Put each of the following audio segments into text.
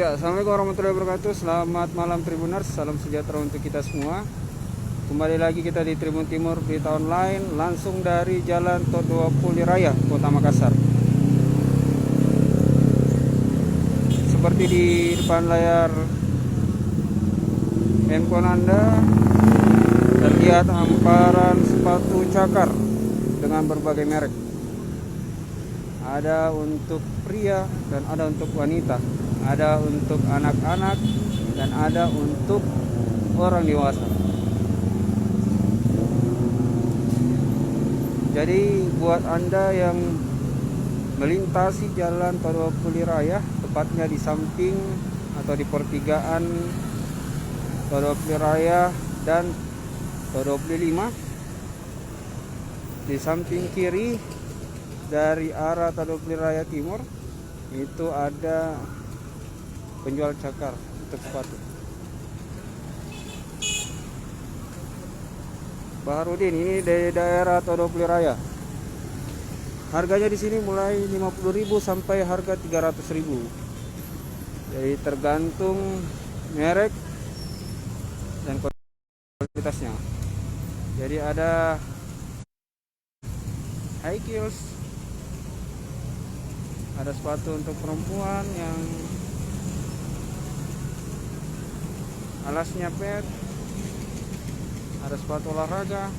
Ya, assalamualaikum warahmatullahi wabarakatuh. Selamat malam Tribuners, salam sejahtera untuk kita semua. Kembali lagi kita di Tribun Timur Berita Online, langsung dari Jalan Tol 20 Raya, Kota Makassar. Seperti di depan layar handphone Anda, terlihat hamparan sepatu cakar dengan berbagai merek. Ada untuk pria dan ada untuk wanita, ada untuk anak-anak dan ada untuk orang dewasa. Jadi buat Anda yang melintasi Jalan Tol 20 Raya, tepatnya di samping atau di pertigaan Tol 20 Raya dan Tol 25, di samping kiri dari arah Tol 20 Raya Timur itu ada penjual cakar untuk sepatu. Baharudin, ini dari daerah Tol 20 Raya. Harganya di sini mulai 50.000 sampai harga 300.000. Jadi tergantung merek dan kualitasnya. Jadi ada high heels, ada sepatu untuk perempuan yang alasnya pet, ada sepatu olahraga,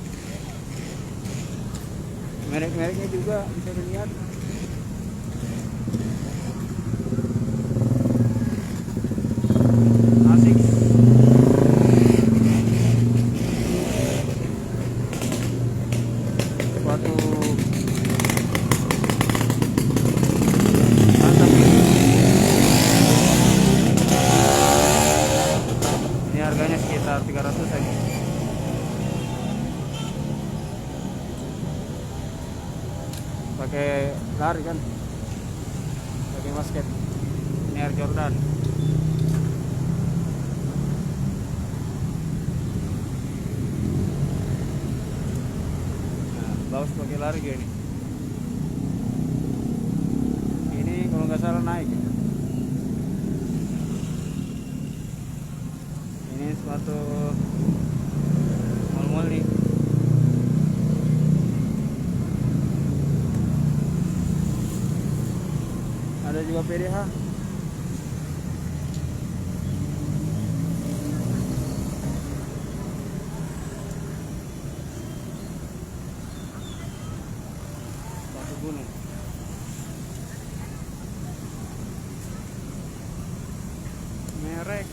merek-mereknya juga bisa dilihat. Asics, sepatu mantap. Ini harganya sekitar 300 saja. Pakai lari kan, pakai basket. Ini Air Jordan. Nah, bagus pakai lari gini. Ini kalau nggak salah naik. Ini sepatu mal-mal nih. Ada juga PDH. Sepatu gunung. Merek.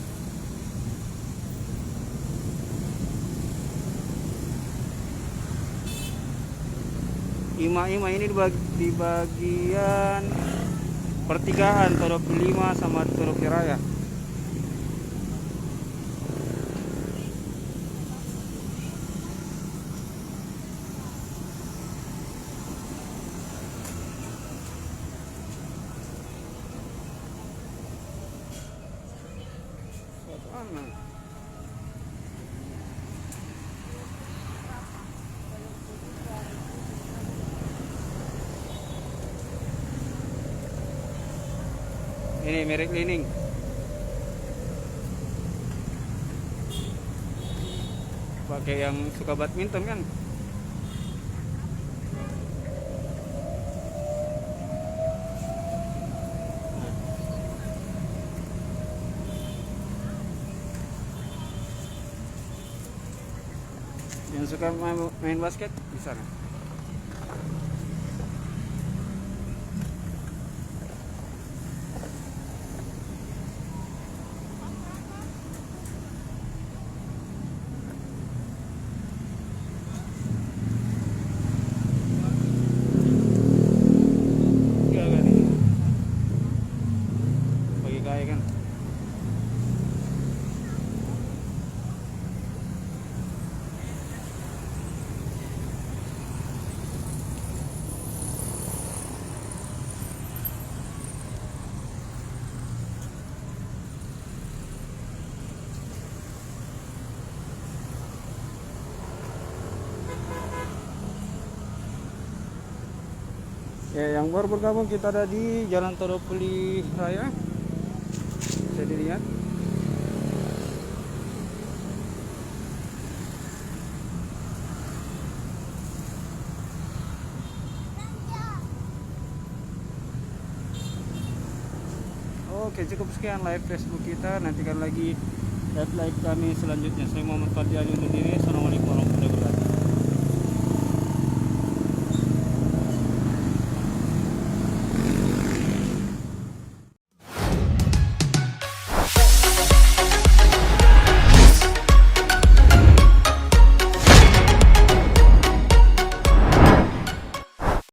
Ima-ima ini di bagian pertigaan Tol 25 sama Tol 20 Raya. Ini merek Lining. Pakai yang suka badminton kan. Yang suka main basket di sana. Bagi kaya kan. Ya, yang baru bergabung, kita ada di Jalan Tol 20 Raya. Bisa ya. Oke, cukup sekian live Facebook kita. Nantikan lagi live kami selanjutnya. Saya Muhammad Fadli undur diri. Assalamualaikum warahmatullahi wabarakatuh.